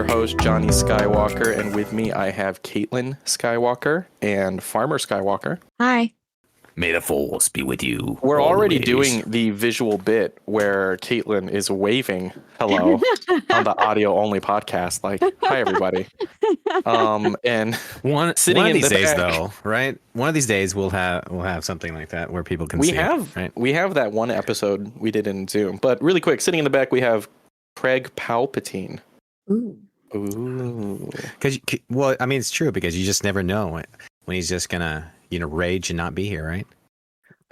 your host, Johnny Skywalker, and with me I have Caitlin Skywalker and Farmer Skywalker. Hi. May the Force be with you. We're already always. doing the visual bit where Caitlin is waving hello on the audio-only podcast, like, hi, everybody. And one of these days, back, though, right? One of these days we'll have something like that where people can see it, right? We have that one episode we did in Zoom. But really quick, sitting in the back, we have Craig Palpatine. Ooh. Well, I mean, it's true because you just never know when he's just gonna, rage and not be here, right?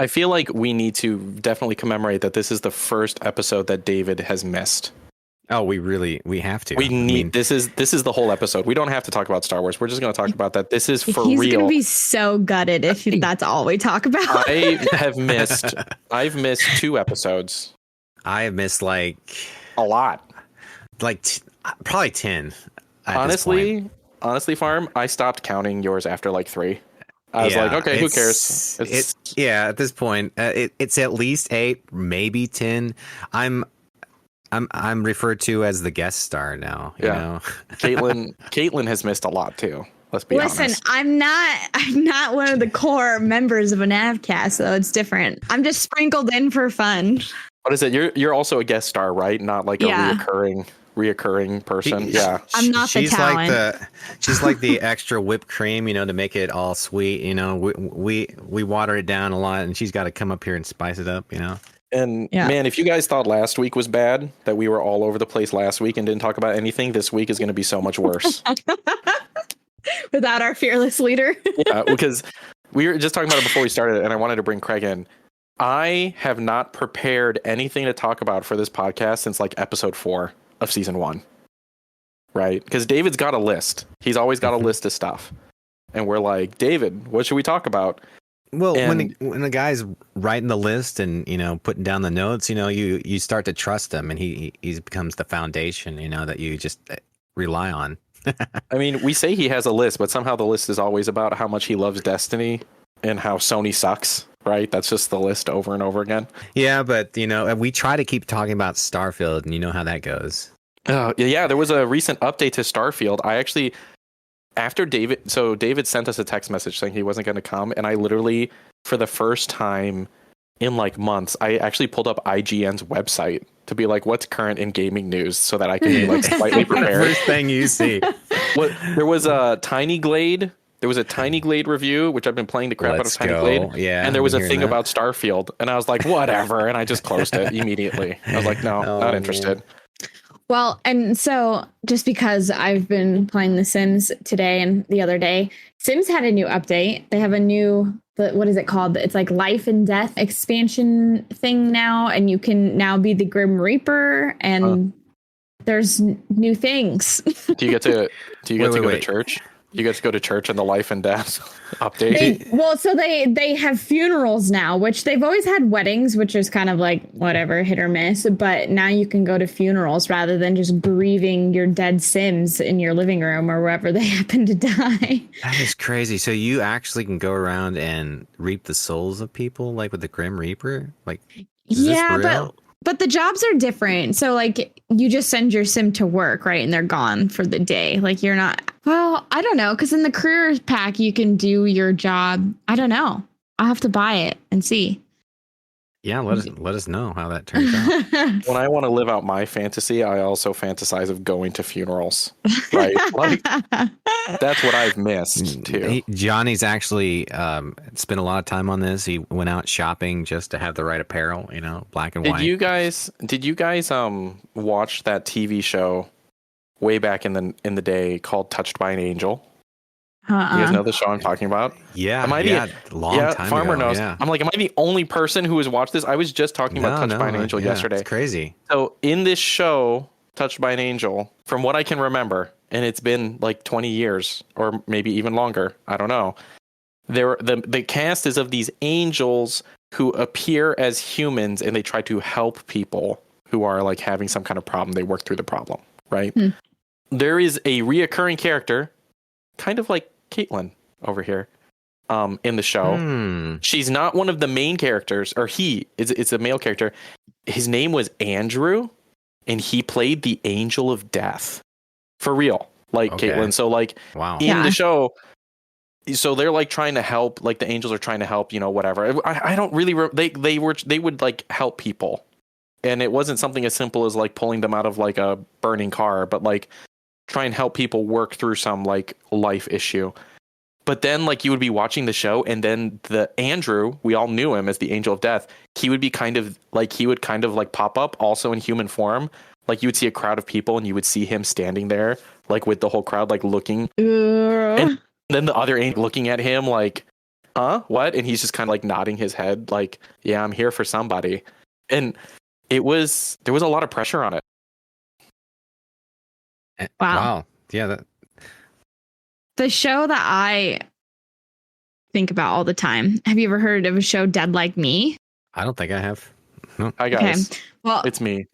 I feel like we need to definitely commemorate that this is the first episode that David has missed. Oh, we have to. This is the whole episode. We don't have to talk about Star Wars. We're just going to talk about that. This is for real. He's going to be so gutted if that's all we talk about. I've missed 2 episodes. I have missed like a lot. Probably 10. Honestly, Farm, I stopped counting yours after like 3. I was like, okay, who cares? At this point, it's at least 8, maybe 10. I'm referred to as the guest star now. You know? Caitlin has missed a lot too. Let's be honest. Listen, I'm not one of the core members of a Navcast, so it's different. I'm just sprinkled in for fun. What is it? You're also a guest star, right? Not like a reoccurring person. I'm not the talent. She's like the extra whipped cream, to make it all sweet. We water it down a lot, and she's got to come up here and spice it up. And man, if you guys thought last week was bad, that we were all over the place last week and didn't talk about anything, this week is going to be so much worse. Without our fearless leader. Yeah, because we were just talking about it before we started, and I wanted to bring Craig in. I have not prepared anything to talk about for this podcast since like episode 4 of season 1. Right? Because David's got a list. He's always got a list of stuff. And we're like, David, what should we talk about? Well, when the guy's writing the list and, putting down the notes, you start to trust him, and he becomes the foundation, that you just rely on. I mean, we say he has a list, but somehow the list is always about how much he loves Destiny and how Sony sucks, right? That's just the list over and over again. Yeah, but, we try to keep talking about Starfield, and you know how that goes. Yeah, there was a recent update to Starfield. I actually... After David sent us a text message saying he wasn't going to come, and I literally, for the first time in like months, I actually pulled up IGN's website to be like, what's current in gaming news, so that I can be like slightly prepared. First thing you see. There was a Tiny Glade. There was a Tiny Glade review, which I've been playing the crap out of Tiny Glade. Yeah, and there was a thing about Starfield, and I was like, whatever, and I just closed it immediately. I was like, no, not interested. Well, and so just because I've been playing The Sims today and the other day, Sims had a new update. They have a new, what is it called? It's like life and death expansion thing now. And you can now be the Grim Reaper, and there's new things. Do you get to go to church? You get to go to church in the life and death update. So they have funerals now, which they've always had weddings, which is kind of like whatever, hit or miss. But now you can go to funerals rather than just grieving your dead Sims in your living room or wherever they happen to die. That is crazy. So you actually can go around and reap the souls of people, like with the Grim Reaper? Like, is this real? But the jobs are different. So, like, you just send your sim to work, right? And they're gone for the day. Like, you're not... Well, I don't know. Because in the career pack, you can do your job. I don't know. I'll have to buy it and see. Yeah, let us know how that turns out. When I want to live out my fantasy, I also fantasize of going to funerals. Right? Like, that's what I've missed, too. Johnny's actually spent a lot of time on this. He went out shopping just to have the right apparel, black and white. Did you guys watch that TV show way back in the day called Touched by an Angel? You guys know the show I'm talking about? Yeah, long time Farmer ago, knows. Yeah. I'm like, am I the only person who has watched this? I was just talking about Touched by an Angel yesterday. It's crazy. So in this show, Touched by an Angel, from what I can remember, and it's been like 20 years or maybe even longer, I don't know. The cast is of these angels who appear as humans, and they try to help people who are like having some kind of problem. They work through the problem, right? There is a reoccurring character, kind of like Caitlin over here, in the show. She's not one of the main characters, or it's a male character. His name was Andrew, and he played the Angel of Death. for real, like Okay. Caitlin. So like Wow. in the show, so they're like trying to help, like the angels are trying to help, whatever. I don't really they would like help people, and it wasn't something as simple as like pulling them out of like a burning car, but like try and help people work through some like life issue. But then like you would be watching the show, and then the Andrew, we all knew him as the angel of death, he would kind of like pop up also in human form. Like you would see a crowd of people and you would see him standing there like with the whole crowd like looking, and then the other angel looking at him like, huh, what? And he's just kind of like nodding his head like, yeah, I'm here for somebody. And there was a lot of pressure on it. Wow. Yeah. The show that I think about all the time. Have you ever heard of a show Dead Like Me? I don't think I have. No. Hi guys. Okay. Well, It's me.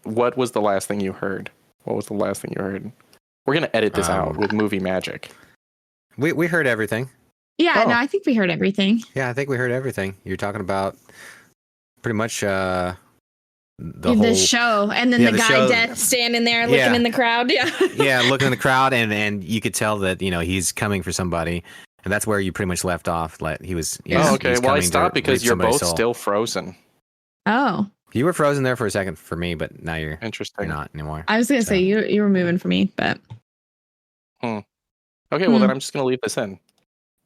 What was the last thing you heard? What was the last thing you heard? We're gonna edit this out with movie magic. We heard everything. yeah, no, I think we heard everything. Yeah, I think we heard everything. You're talking about pretty much the whole show, and then the guy show, death standing there looking in the crowd. Yeah. yeah, looking in the crowd, and you could tell that he's coming for somebody, and that's where you pretty much left off. Like he was. Oh, okay. He was Well, I coming to stopped because reap you're somebody's both soul. still frozen. Oh, You were frozen there for a second for me, but now you're Interesting. not anymore. I was gonna say you were moving for me, but Okay, well then I'm just gonna leave this in.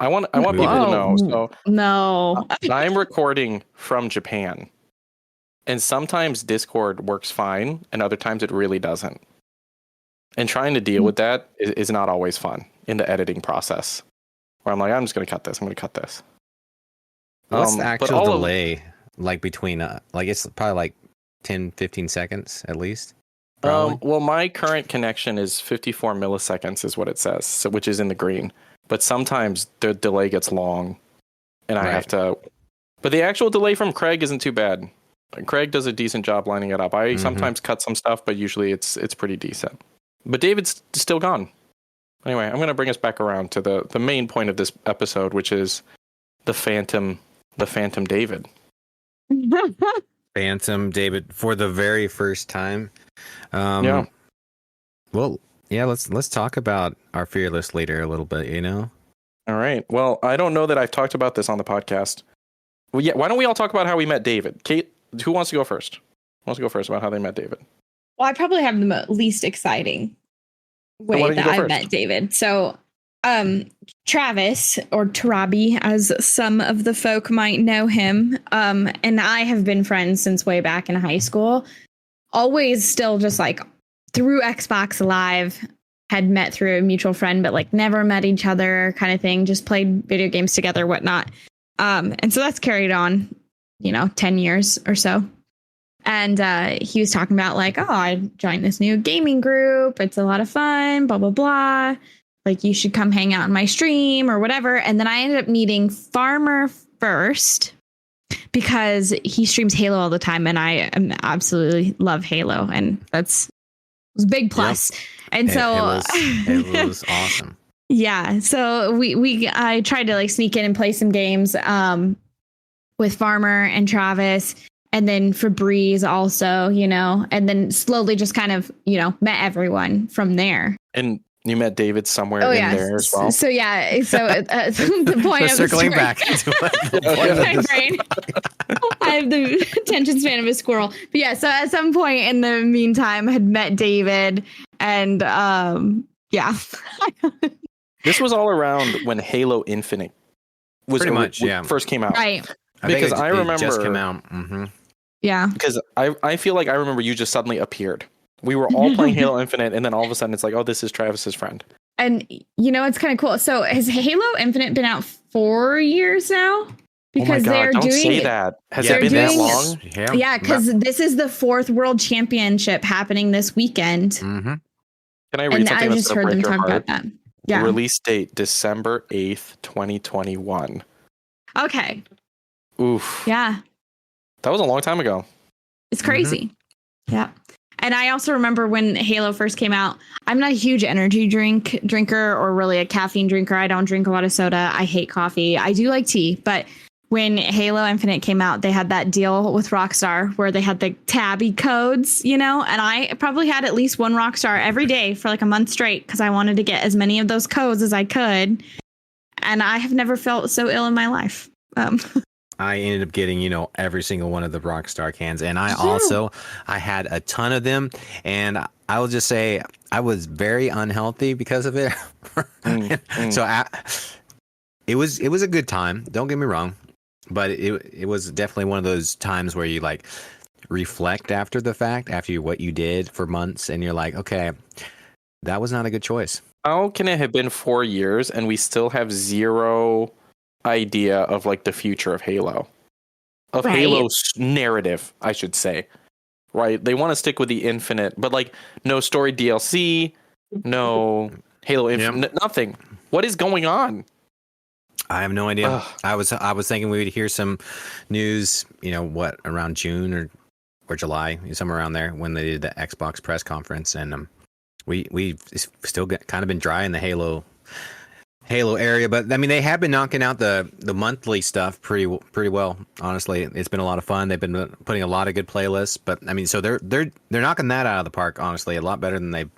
I want people to know. So no. I'm recording from Japan, and sometimes Discord works fine, and other times it really doesn't. And trying to deal with that is not always fun in the editing process. Where I'm like, I'm just gonna cut this. I'm gonna cut this. What's the but actual all of- delay like between like it's probably like 10, 15 seconds at least? Probably. Well, my current connection is 54 milliseconds, is what it says, so which is in the green. But sometimes the delay gets long, and I have to. But the actual delay from Craig isn't too bad. Craig does a decent job lining it up. I sometimes cut some stuff, but usually it's pretty decent. But David's still gone. Anyway, I'm going to bring us back around to the main point of this episode, which is the Phantom David. Phantom David for the very first time. Yeah. Well, yeah. Let's talk about our fearless leader a little bit. All right. Well, I don't know that I've talked about this on the podcast. Well, yeah. Why don't we all talk about how we met David? Kate, who wants to go first? Who wants to go first about how they met David? Well, I probably have the least exciting way that I met David. So, Travis, or Tarabi, as some of the folk might know him, and I have been friends since way back in high school. Always still just like through Xbox Live, had met through a mutual friend, but like never met each other kind of thing. Just played video games together, whatnot. And so that's carried on, 10 years or so. And he was talking about like, oh, I joined this new gaming group. It's a lot of fun, blah, blah, blah. Like you should come hang out on my stream or whatever. And then I ended up meeting Farmer first because he streams Halo all the time. And I absolutely love Halo. And that's a big plus. Yep. And so it was awesome. Yeah. So I tried to like sneak in and play some games with Farmer and Travis. And then Febreze also, and then slowly just kind of, met everyone from there. And you met David somewhere in there as well. So yeah, so the point of circling the back to my brain. I have the attention span of a squirrel. But yeah, so at some point in the meantime, I had met David, and yeah. This was all around when Halo Infinite first came out, right? Because I remember it just came out. Mm-hmm. Yeah, because I feel like I remember you just suddenly appeared. We were all playing Halo Infinite, and then all of a sudden it's like, oh, this is Travis's friend. And it's kind of cool. So has Halo Infinite been out 4 years now? Because they're don't doing say that. Has it been that long? Yeah, because this is the 4th World Championship happening this weekend. Mm-hmm. Can I read something? I just heard them talk about that. Yeah. Release date December 8th, 2021. Okay. Oof. Yeah. That was a long time ago. It's crazy. Mm-hmm. Yeah. And I also remember when Halo first came out, I'm not a huge energy drinker or really a caffeine drinker. I don't drink a lot of soda. I hate coffee. I do like tea, but when Halo Infinite came out, they had that deal with Rockstar where they had the tabby codes, and I probably had at least one Rockstar every day for like a month straight because I wanted to get as many of those codes as I could. And I have never felt so ill in my life. I ended up getting, every single one of the Rockstar cans. And I had a ton of them. And I will just say I was very unhealthy because of it. So it was a good time. Don't get me wrong. But it was definitely one of those times where you like reflect after the fact, after what you did for months. And you're like, okay, that was not a good choice. How can it have been 4 years and we still have zero idea of like the future of Halo? Of right. Halo's narrative, I should say. Right? They want to stick with the Infinite, but like no story DLC, no Halo Infinite, nothing. What is going on? I have no idea. I was thinking we would hear some news, around June or July, somewhere around there when they did the Xbox press conference, and we've still kind of been dry in the Halo area, but I mean they have been knocking out the monthly stuff pretty well. Honestly, it's been a lot of fun. They've been putting a lot of good playlists, but I mean, so they're knocking that out of the park. Honestly, a lot better than they've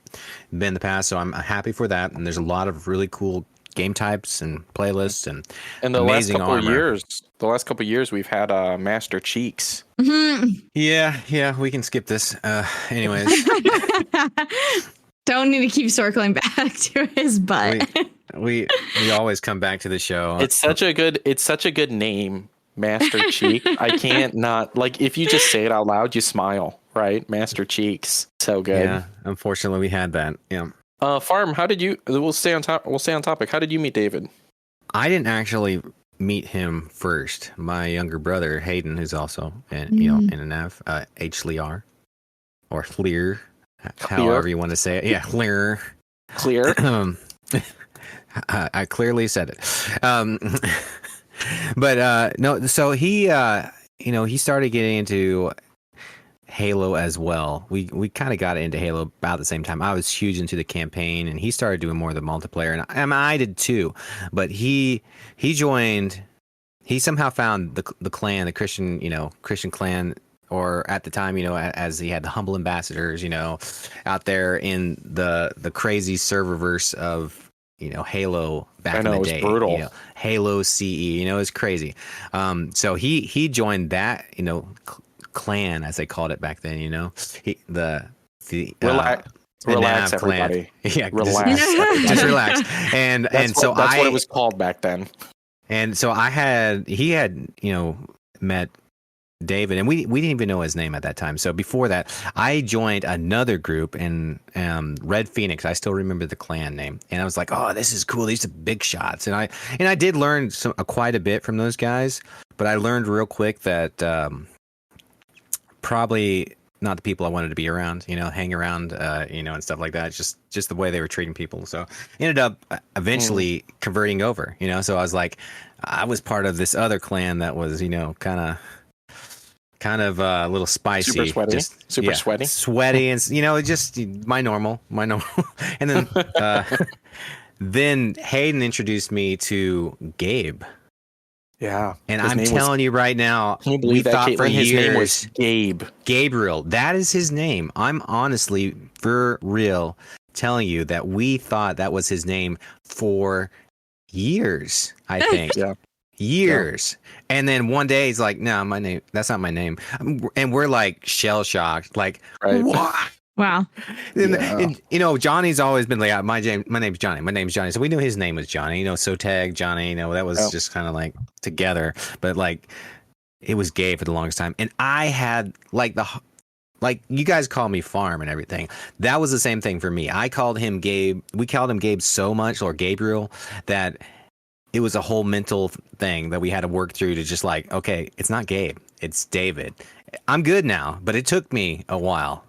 been in the past. So I'm happy for that. And there's a lot of really cool game types and playlists and the amazing last couple armor. of years, we've had Master Cheeks. Mm-hmm. Yeah, we can skip this. Anyways, don't need to keep circling back to his butt. We always come back to the show. It's such a good name, Master Cheek. I can't not like if you just say it out loud, you smile, right? Master Cheeks, so good. Yeah, unfortunately, we had that. Yeah. Farm, how did you? We'll stay on topic. How did you meet David? I didn't actually meet him first. My younger brother Hayden, who's also in an F, H Lear or Clear, however you want to say it. Yeah, Clear. I clearly said it. But no, so he started getting into Halo as well. We kind of got into Halo about the same time. I was huge into the campaign, and he started doing more of the multiplayer, and I did too. But he joined. He somehow found the clan, the Christian clan, or at the time, as he had the humble ambassadors, out there in the crazy serververse of Halo back in the day. It was brutal. Halo CE, it was crazy. So he joined that clan, as they called it back then. Relax, everybody. Yeah, relax. Just relax. And so that's what it was called back then. And so he had met David, and we didn't even know his name at that time. So before that, I joined another group in Red Phoenix. I still remember the clan name, and I was like, "Oh, this is cool. These are big shots." And I did learn quite a bit from those guys, but I learned real quick that probably not the people I wanted to be around. Hang around, and stuff like that. Just the way they were treating people. So ended up eventually converting over. So I was like, I was part of this other clan that was kind of a little spicy, super sweaty, sweaty, and just my normal. And then then Hayden introduced me to Gabe. Yeah, and I'm telling you right now, we thought for years his name was Gabe. Gabriel, that is his name. I'm honestly, for real, telling you that we thought that was his name for years. I think. Yeah. Years. Yeah. And then one day he's like, no, that's not my name. And we're like shell shocked. Like, right. What? Wow. And Johnny's always been like, my name's Johnny. My name's Johnny. So we knew his name was Johnny, so tag Johnny, that was just kind of like together. But like, it was Gabe for the longest time. And I had like you guys call me Farm and everything. That was the same thing for me. I called him Gabe. We called him Gabe so much, or Gabriel, that it was a whole mental thing that we had to work through to just like, okay, it's not Gabe, it's David. I'm good now, but it took me a while.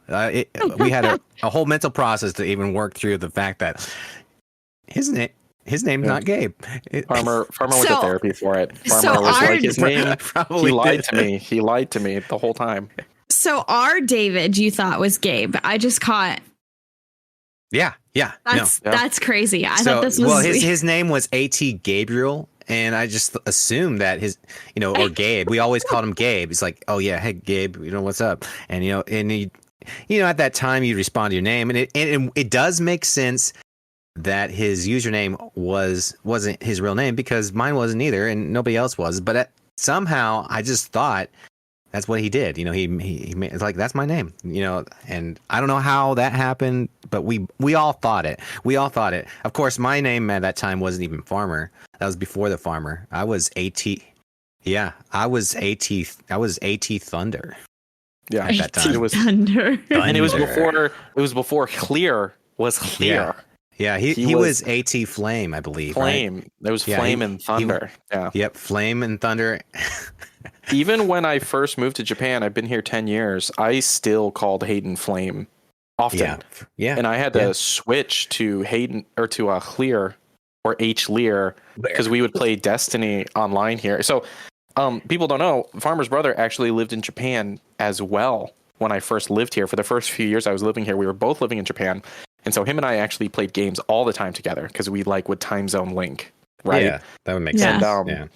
We had a whole mental process to even work through the fact that his name's not Gabe. Farmer went to therapy for it. Farmer was like, his name. He lied to me. He lied to me the whole time. So our David, you thought was Gabe. I just caught. Yeah. That's crazy. I thought this was. Well, his name was A.T. Gabriel, and I just assumed that his, or Gabe. We always called him Gabe. He's like, oh yeah, hey Gabe, what's up? And at that time you respond to your name, and it does make sense that his username wasn't his real name, because mine wasn't either, and nobody else was. But somehow I just thought that's what he did. He made, it's like, that's my name. And I don't know how that happened, but we all thought it. We all thought it. Of course, my name at that time wasn't even Farmer. That was before the Farmer. I was AT. Yeah, I was AT Thunder. Yeah, at that time it was Thunder. And it was before Clear was Clear. Yeah, he was AT Flame, I believe. Flame. Right? There was Flame and Thunder. Yep, Flame and Thunder. Even when I first moved to Japan, I've been here 10 years, I still called Hayden Flame often. Yeah. And I had to switch to Hayden, or to Clear, or H Lear, because we would play Destiny online here. So people don't know, Farmer's brother actually lived in Japan as well when I first lived here. For the first few years I was living here, we were both living in Japan. And so him and I actually played games all the time together, because we would time zone link, right? Yeah, that would make sense. And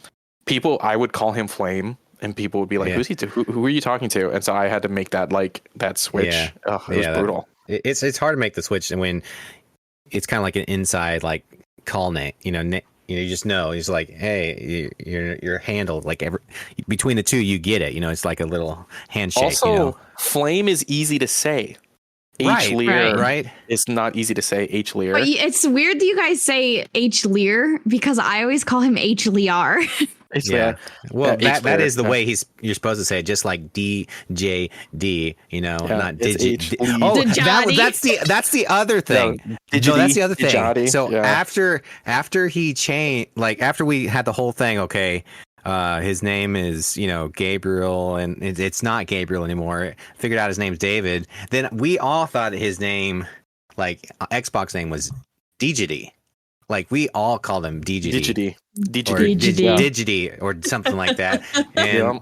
people, I would call him Flame, and people would be like, "Who's he to? Who are you talking to?" And so I had to make that switch. Yeah. It was brutal. It's hard to make the switch, and when it's kind of like an inside call name, you just know. It's like, hey, you're handled. Like between the two, you get it. It's like a little handshake. Also, Flame is easy to say. H Lear, right? It's not easy to say H Lear. But it's weird that you guys say H Lear, because I always call him H Lear. Well, that is the way you're supposed to say it, just like DJD, not Digi. Oh, that's the other thing. No, that's the other thing. Dijati, so after he changed, after we had the whole thing, okay, his name is Gabriel, and it's not Gabriel anymore. Figured out his name's David. Then we all thought his name, Xbox name, was Digity. We all called him Digity. Digity or something like that. And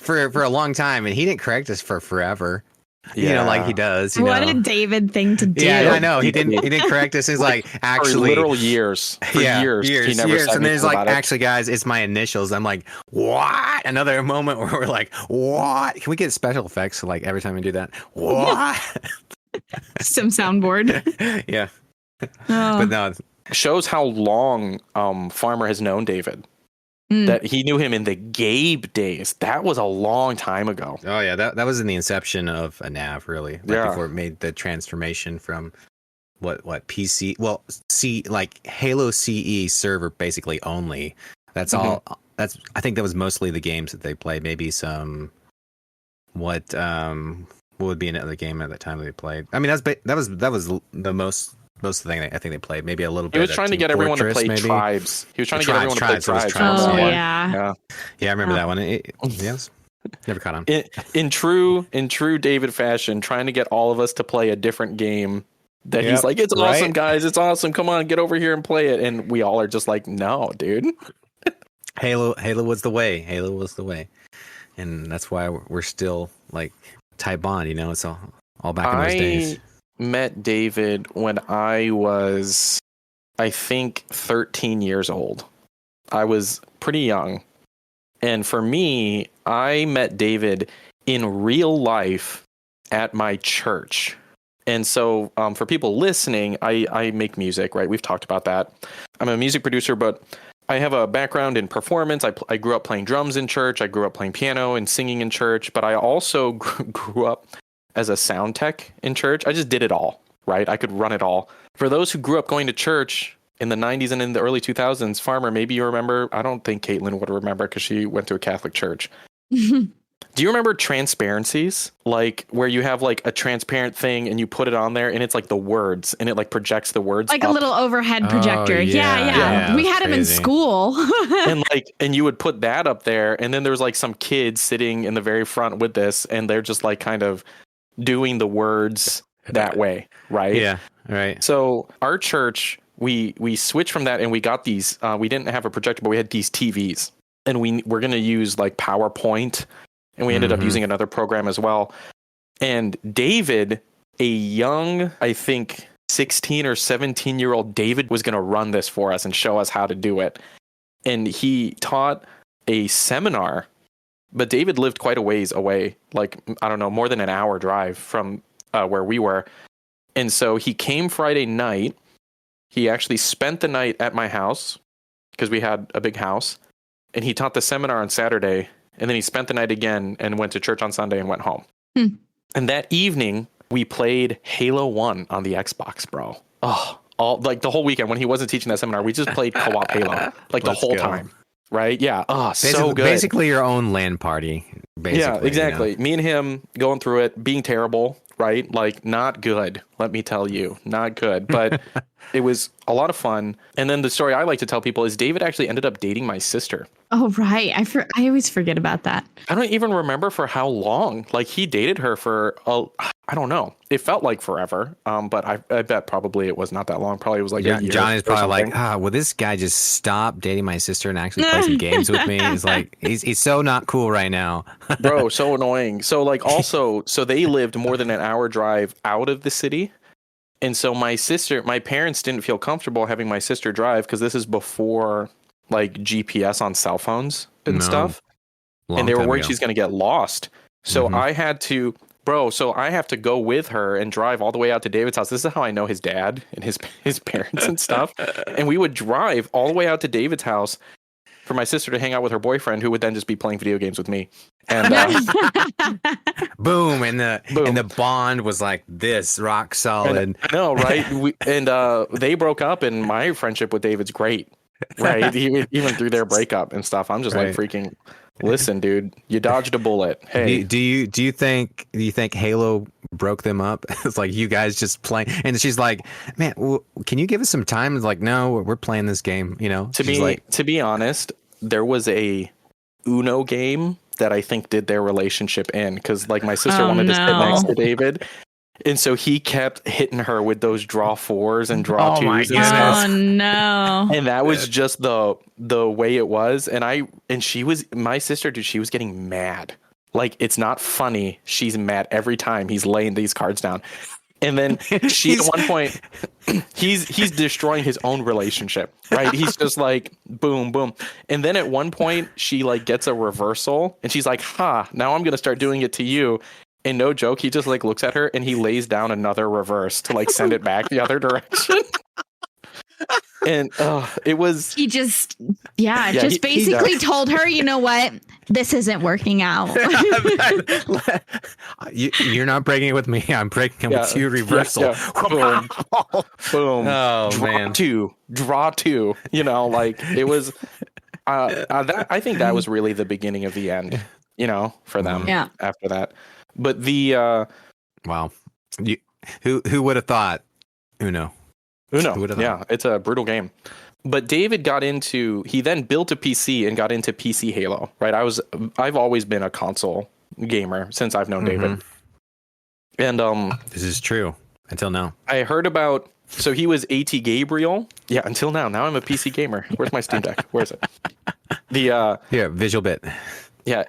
for a long time, and he didn't correct us for forever. Like he does. What a David thing to do. Yeah, I know. He didn't correct us. He's actually, for literal years. For years. He never said and then he's actually, guys, it's my initials. I'm like, what? Another moment where we're like, what? Can we get special effects every time we do that? What? Some soundboard. Yeah. But no. Shows how long Farmer has known David. That he knew him in the Gabe days. That was a long time ago. Oh yeah, that was in the inception of a nav, really. Before it made the transformation from what PC, Halo CE server basically only. That's all. I think that was mostly the games that they played. Maybe some what would be another game at the time they played. I mean, that was the most of the thing I think they played. Maybe a little bit. He was trying to get everyone to play Tribes. He was trying to get everyone to play Tribes. Oh yeah. I remember that one. Yes, never caught on. In true David fashion, trying to get all of us to play a different game. That he's like, it's awesome, guys. It's awesome. Come on, get over here and play it. And we all are just like, no, dude. Halo was the way. Halo was the way, and that's why we're still tight bond. It's all back in those days. Met David when I was, I think, 13 years old. I was pretty young. And for me, I met David in real life at my church. And so for people listening, I make music, right? We've talked about that. I'm a music producer, but I have a background in performance. I grew up playing drums in church. I grew up playing piano and singing in church. But I also grew up as a sound tech in church. I just did it all, right? I could run it all. For those who grew up going to church in the 90s and in the early 2000s, Farmer, maybe you remember. I don't think Caitlin would remember because she went to a Catholic church. Do you remember transparencies? Where you have a transparent thing and you put it on there and it's the words and it projects the words a little overhead projector. Oh, yeah. We had them in school. and you would put that up there, and then there was some kids sitting in the very front with this, and they're just kind of doing the words that way, right? Yeah, right. So our church, we switched from that, and we got these. We didn't have a projector, but we had these TVs, and we're going to use PowerPoint, and we ended up using another program as well. And David, a young, I think 16 or 17-year-old David, was going to run this for us and show us how to do it. and he taught a seminar. But David lived quite a ways away, like, I don't know, more than an hour drive from where we were. And so he came Friday night. He actually spent the night at my house because we had a big house. And he taught the seminar on Saturday. And then he spent the night again and went to church on Sunday and went home. And that evening, we played Halo 1 on the Xbox, bro. Oh, like the whole weekend when he wasn't teaching that seminar, we just played co-op Halo like the whole time. Right? Yeah. Oh, so good. Basically your own LAN party. Yeah, exactly. You know? Me and him going through it, being terrible, right? Like, not good. Let me tell you, not good. But it was a lot of fun. And then the story I like to tell people is David actually ended up dating my sister. Oh, right. I always forget about that. I don't even remember for how long. Like, he dated her for, I don't know. It felt like forever. But I bet probably it was not that long. Probably it was like a year. Johnny's probably like, will this guy just stop dating my sister and actually play some games with me? It's like, he's so not cool right now. Bro, so annoying. So like also, so they lived more than an hour drive out of the city. And so my parents didn't feel comfortable having my sister drive because this is before like GPS on cell phones and stuff. And they were worried she's going to get lost. So I had to, so I have to go with her and drive all the way out to David's house. This is how I know his dad and his parents and stuff. And we would drive all the way out to David's house for my sister to hang out with her boyfriend, who would then just be playing video games with me. And boom, and the bond was like this, rock solid. I know, right? They broke up, and my friendship with David's great, right? Even through their breakup and stuff, I'm just like freaking. Listen, dude, you dodged a bullet. Hey, do you think Halo broke them up? It's like you guys just playing, and she's like, "Man, can you give us some time?" It's like, "No, we're playing this game." You know, to be honest, there was a Uno game that I think did their relationship in because like my sister wanted to sit next to David. And so he kept hitting her with those draw fours and draw twos and stuff. Oh no. And that was just the way it was. And my sister, dude, she was getting mad. Like, it's not funny. She's mad every time he's laying these cards down. And then she at one point he's destroying his own relationship, right? He's just like boom, boom. And then at one point she like gets a reversal and she's like, now I'm gonna start doing it to you. And no joke, he just like looks at her and he lays down another reverse to like send it back the other direction. And it was just basically told her, you know what, this isn't working out. You're not breaking it with me. I'm breaking it with you. Reversal. Yeah. Boom. Boom. Oh, man. Draw two. You know, like it was. I think that was really the beginning of the end. You know, for them. Yeah. After that, but the wow, who would have thought? Uno. Yeah, it's a brutal game. But David he then built a PC and got into PC Halo, right? I've always been a console gamer since I've known David. And this is true until now. I heard about, so he was AT Gabriel. Yeah, until now. Now I'm a PC gamer. Where's my Steam Deck? Where is it? Here, Visual Bit. Yeah,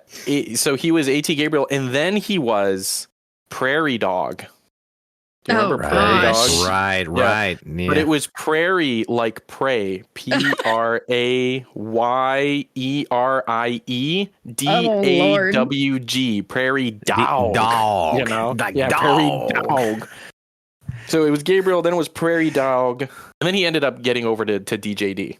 so he was AT Gabriel, and then he was Prairie Dog. Do you remember Prairie Dog? Right. Yeah. But it was prairie like pray. PRAYERIEDAWG. Prairie Dog. Dog. You know? Like yeah, dog. Prairie Dog. So it was Gabriel, then it was Prairie Dog. And then he ended up getting over to DJD.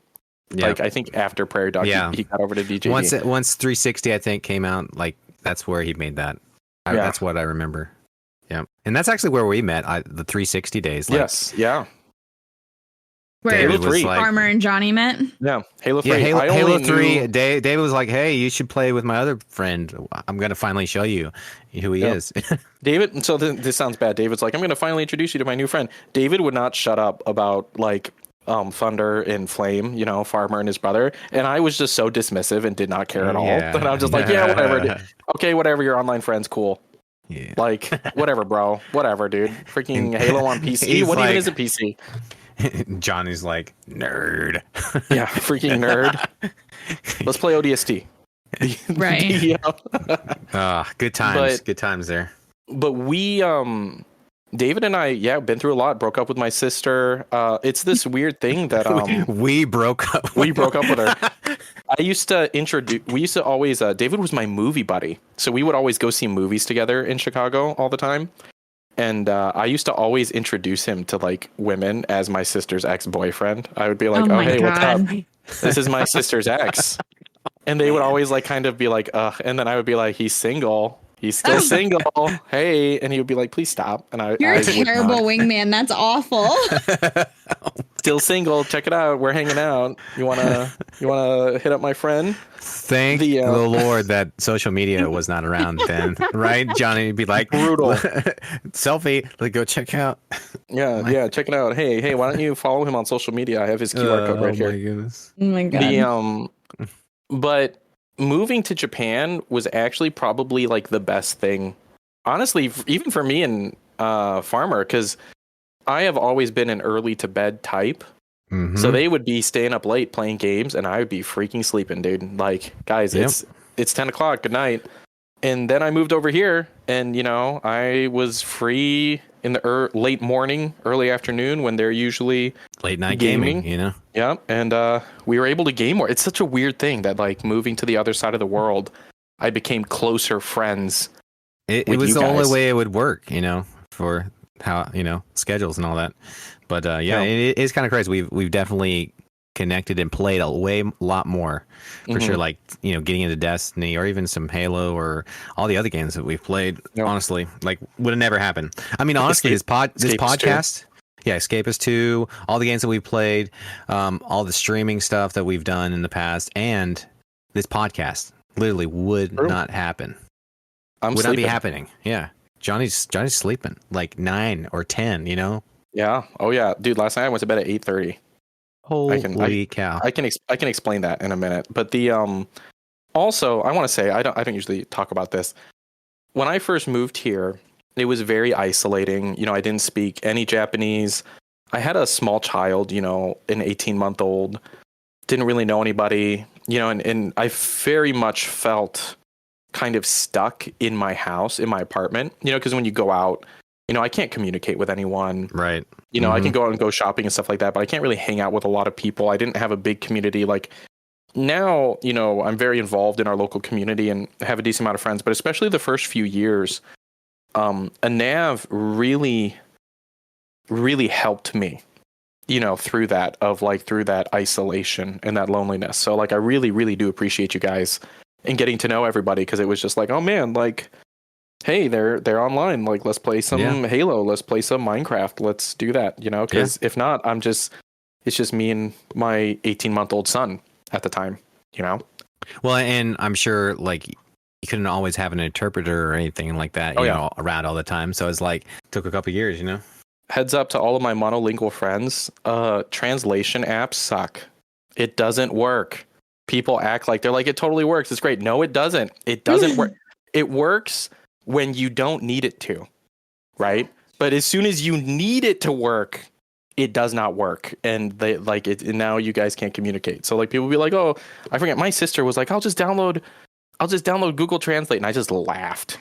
Yeah. Like, I think after Prairie Dog, he got over to DJD. Once 360, I think, came out, like, that's where he made that. That's what I remember. Yeah, and that's actually where we met. The 360 days. Like, yes, yeah. Where Halo 3. Farmer and Johnny met. Yeah, Halo 3. Yeah, Halo 3. David was like, "Hey, you should play with my other friend. I'm gonna finally show you who he is." David. So this sounds bad. David's like, "I'm gonna finally introduce you to my new friend." David would not shut up about like Thunder and Flame, you know, Farmer and his brother, and I was just so dismissive and did not care at all. And I was just like, "Yeah, whatever. Okay, whatever. Your online friend's cool." Yeah. Like, whatever, bro. Whatever, dude. Freaking Halo on PC. What even is a PC? Johnny's like, nerd. Yeah, freaking nerd. Let's play ODST. Right. Good times. Good times there. But we David and I, been through a lot. Broke up with my sister. It's this weird thing that we broke up. We broke up with her. We used to always, David was my movie buddy. So we would always go see movies together in Chicago all the time. And I used to always introduce him to like women as my sister's ex-boyfriend. I would be like, oh hey, what's up? This is my sister's ex. And they would always like kind of be like, and then I would be like, he's single. He's still single. Hey. And he would be like, please stop. And You're a terrible wingman. That's awful. Still single. Check it out. We're hanging out. You wanna hit up my friend? Thank the Lord that social media was not around then, right? Johnny would be like, brutal. Selfie. Like, go check out. Yeah, check it out. Hey, why don't you follow him on social media? I have his QR code right here. Oh my goodness. Oh my god. But moving to Japan was actually probably like the best thing, honestly, even for me and Farmer, because I have always been an early to bed type. Mm-hmm. So they would be staying up late playing games, and I would be freaking sleeping, dude. Like, guys, it's 10 o'clock. Good night. And then I moved over here, and I was free in the late morning, early afternoon when they're usually late night gaming. Yeah, and we were able to game more. It's such a weird thing that like moving to the other side of the world, I became closer friends. It was the only way it would work, for how schedules and all that. But it is kind of crazy. We've definitely connected and played a lot more for sure. Like getting into Destiny or even some Halo or all the other games that we've played. Yep. Honestly, like would have never happened. I mean, honestly, this podcast. Yeah, Escapist 2, all the games that we've played, all the streaming stuff that we've done in the past, and this podcast literally would not happen. Would not be happening. Yeah. Johnny's sleeping like 9 or 10, Yeah. Oh yeah. Dude, last night I went to bed at 8:30. Holy cow. I can explain that in a minute. But the also I want to say I don't usually talk about this. When I first moved here, it was very isolating. I didn't speak any Japanese. I had a small child, an 18-month-old. Didn't really know anybody, and I very much felt kind of stuck in my house, in my apartment, because when you go out, I can't communicate with anyone. Right. I can go out and go shopping and stuff like that, but I can't really hang out with a lot of people. I didn't have a big community. Like now, I'm very involved in our local community and have a decent amount of friends, but especially the first few years, a nav really, really helped me, through that isolation and that loneliness. So like, I really, really do appreciate you guys and getting to know everybody. Cause it was just like, oh man, like, hey, they're online. Like, let's play some Halo. Let's play some Minecraft. Let's do that, cause if not, it's just me and my 18-month-old son at the time, Well, and I'm sure like you couldn't always have an interpreter or anything like that, around all the time. So it's like took a couple years, Heads up to all of my monolingual friends. Translation apps suck. It doesn't work. People act like they're like, it totally works. It's great. No, it doesn't. It doesn't work. It works when you don't need it to, right? But as soon as you need it to work, it does not work. And they like it. And now you guys can't communicate. So like people will be like, oh, I forget. My sister was like, I'll just download Google Translate. And I just laughed.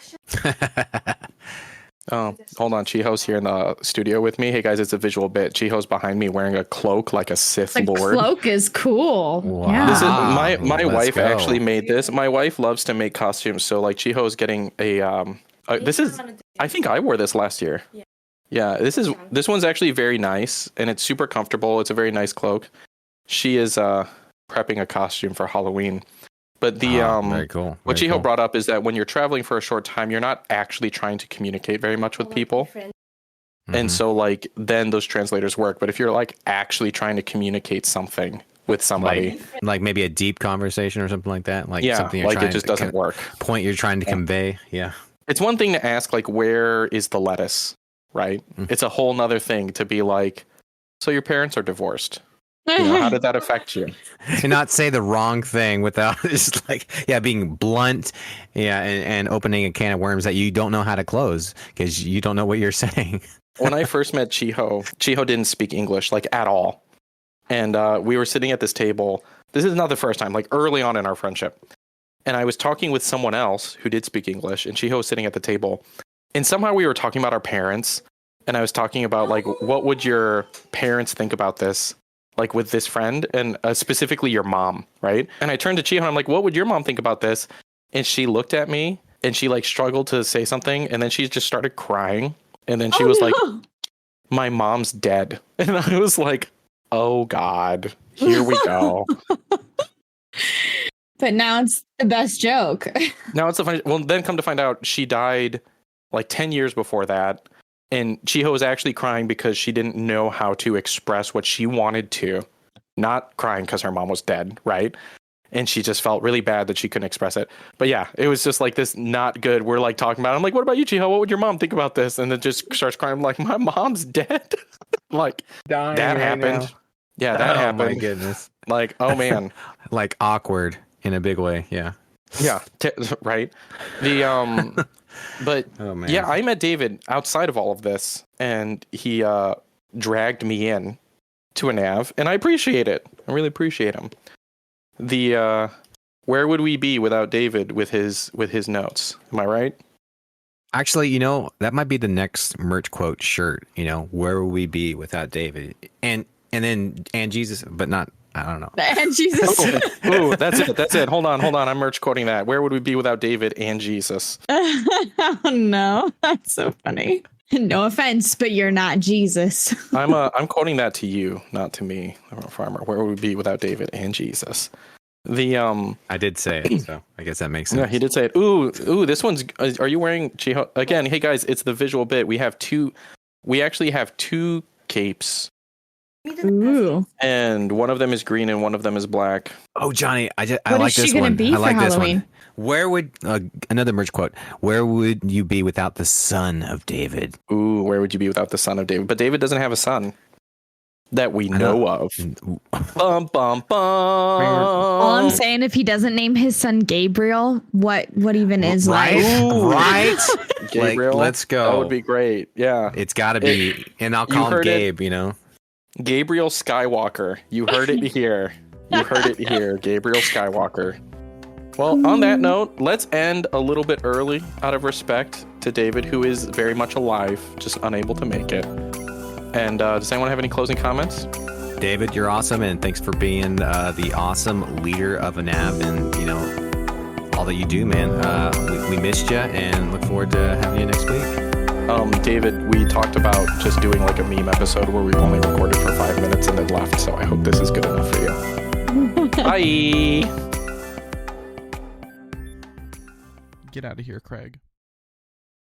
Oh, hold on. Chiho's here in the studio with me. Hey guys, it's a visual bit. Chiho's behind me wearing a cloak like a Sith Lord. The cloak is cool. Wow. Yeah. This is my wife actually made this. My wife loves to make costumes. So like Chiho's getting I think I wore this last year. Yeah, this one's actually very nice and it's super comfortable. It's a very nice cloak. She is prepping a costume for Halloween. But the very cool. What Chiho brought up is that when you're traveling for a short time, you're not actually trying to communicate very much with people. And so like then those translators work. But if you're like actually trying to communicate something with somebody, like maybe a deep conversation or something like that, like something you're like trying it just doesn't work. Point you're trying to convey. Yeah. It's one thing to ask like, where is the lettuce? Right. It's a whole nother thing to be like, so your parents are divorced. How did that affect you? And not say the wrong thing without just like, being blunt. Yeah. And opening a can of worms that you don't know how to close because you don't know what you're saying. When I first met Chiho didn't speak English like at all. And we were sitting at this table. This is not the first time, like early on in our friendship. And I was talking with someone else who did speak English and Chiho was sitting at the table. And somehow we were talking about our parents. and I was talking about like, what would your parents think about this? Like with this friend, and specifically your mom, right? And I turned to Chiho and I'm like, what would your mom think about this? And she looked at me and she like struggled to say something, and then she just started crying. And then she was like, my mom's dead. And I was like, oh God, here we go. But now it's the best joke. Now it's the funny. Well, then come to find out, she died like 10 years before that. And Chiho was actually crying because she didn't know how to express what she wanted to. Not crying because her mom was dead, right? And she just felt really bad that she couldn't express it. But yeah, it was just like this not good. We're like talking about it. I'm like, what about you, Chiho? What would your mom think about this? And then just starts crying. I'm like, my mom's dead. Like, Dying that right happened. now. Yeah, that happened. Oh my goodness. Like, oh man. Like awkward in a big way. Yeah. Yeah. Right. The but Oh man. yeah, I met David outside of all of this, and he dragged me in to a nav, and I appreciate it. I really appreciate him. The where would we be without David with his notes? Am I right? Actually, that might be the next merch quote shirt. Where would we be without David? And Jesus, but not. I don't know. And Jesus. Ooh, that's it. That's it. Hold on. I'm merch quoting that. Where would we be without David and Jesus? Oh no, that's so funny. No offense, but you're not Jesus. I'm quoting that to you, not to me, farmer. Where would we be without David and Jesus? I did say it, so I guess that makes sense. Yeah, he did say it. Ooh, this one's. Are you wearing Chiho again? Hey guys, it's the visual bit. We actually have two capes. Ooh. And one of them is green and one of them is black. Oh, Johnny, I What like is she this gonna one. be I for like this Halloween? one. Where would another merch quote? Where would you be without the son of David? Ooh, where would you be without the son of David? But David doesn't have a son that we know of. Bum bum bum. All I'm saying, if he doesn't name his son Gabriel, what even is right? life? Right? Gabriel, like, let's go. That would be great. Yeah, It's got to be, and I'll call him Gabe. Gabriel Skywalker. You heard it here. You heard it here. Gabriel Skywalker. Well, on that note, let's end a little bit early out of respect to David, who is very much alive, just unable to make it. And does anyone have any closing comments? David, you're awesome, and thanks for being the awesome leader of a nav, and all that you do, man. We missed you, and look forward to having you next week. David, we talked about just doing like a meme episode where we only recorded for 5 minutes and then left, so I hope this is good enough for you. Bye! Get out of here, Craig.